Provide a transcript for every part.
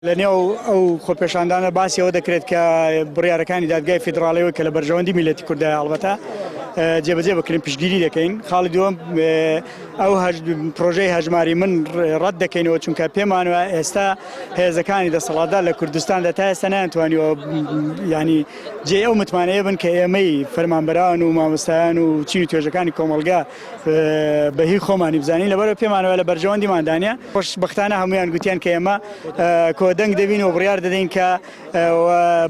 لەنێو ئەو خۆپێشاندانە باسی ئەوە دەکرێت کە بڕیارەکانی دادگای فیدراڵیەوە کە لە بەرژەوەندی میلەتی کوردای ئەڵبەتە جێبەجێ بکرین پشتگیری دەکەین. خاڵی دووەم ئەو پرۆژەی هەژماری من ڕەت دەکەینەوە چونکە پێمانوە ئێستا هێزەکانی دەسەڵاتدار لە کوردستاندا تا ئێستا نەیانتوانیوە ینی جێ ئەو متمانەیە بن کە ئێمەی فەرمانبەران و مامۆستایان و چین و توێژەکانی کۆمەڵگا بەهی خۆمانی بزانین لەبەرەوە پێمانەوە لە بەرژەوەندیماندانە خۆشبەختانە هەمویان گوتیان کە ئێمە کۆدەنگ دەبین و بڕیار دەدەین کە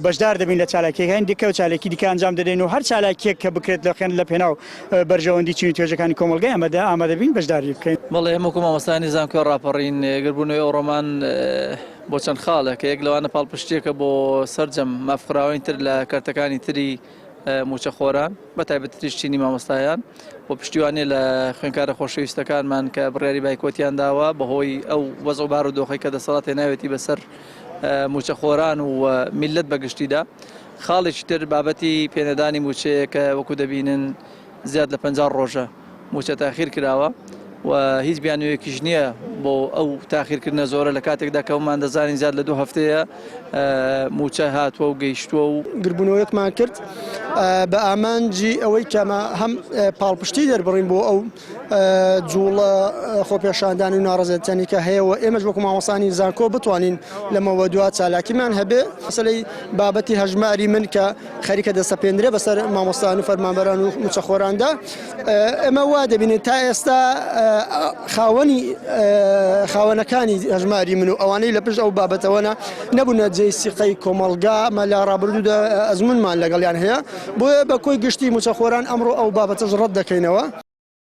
بەشدار دەبین لە چالاکیەکانی دیکە و چالێکی دیکە ئەنجام دەدەین و هەر چالاکیەک کە بکرێت لە پێناو بەرژەوەندی چین و توێژەکانی کۆمەڵگای ئامادەبین بەشداری بکەین. بەڵێ ئێمە وەکو مامۆستایانی زانکۆ ڕاپەڕین گەربوونەوەی ئەوڕۆمان بۆ چەند خاڵە کە یەک لەوانە پاڵپشتێکە بۆ سەرجەم مافقراوەین تر لە کارتەکانی تری موچەخۆران بە تایبەتی چینی مامۆستایان بۆ پشتیوانێ لە خوێنکارە خۆشەویستەکانمان کە بڕیاری بایکۆتیان داوە بەهۆی ئەو وەزع و بارودۆخی کە دەسەڵات هێناوێتی بەسەر موچەخۆران و میلەت بەگشتیدا. خاڵێکی تر بابەتی پێنەدانی موچەیە کە وەکو دەبینن زیاد لە 50 ڕۆژە موچە تاخیر کراوە و هیچ بیانوەیەکیش نییە بۆ ئەو تاخیرکردنە زۆرە لە کاتێکدا کەومان دەزانین زیاد لە 2 هەفتەیە موچە هاتووە و گەیشتووە و گربوونەوەیەکمان کرد بە ئامانجی ئەوەی کەمە هەم پاڵپشتی دەربڕین بۆ ئەو جوڵە خۆپێشاندانی و ناڕەزێتەنی کە هەیە و ئێمەش وەکو مامۆستانی زانکۆ بتوانین لەمەوە دوات چالاکیمان هەبێ مەسەلەی بابەتی هەژماری من کە خەریکە دەسەپێنرێ بەسەر مامۆستان و فەرمانبەران و موچەخۆراندا ئێمە وا دەبینێت تا ئێستا خاوەنەکانی هەژماری من و ئەوانەی لە پشت ئەو بابەتەوەنە نەبوونە جێی سیقەی کۆمەڵگا مە لە ڕابردوودا ئەزمونمان لەگەڵیان هەیە بۆیە بە کۆی گشتی موچەخۆران ئەمڕۆ ئەو بابەتەش ڕەت دەکەینەوە.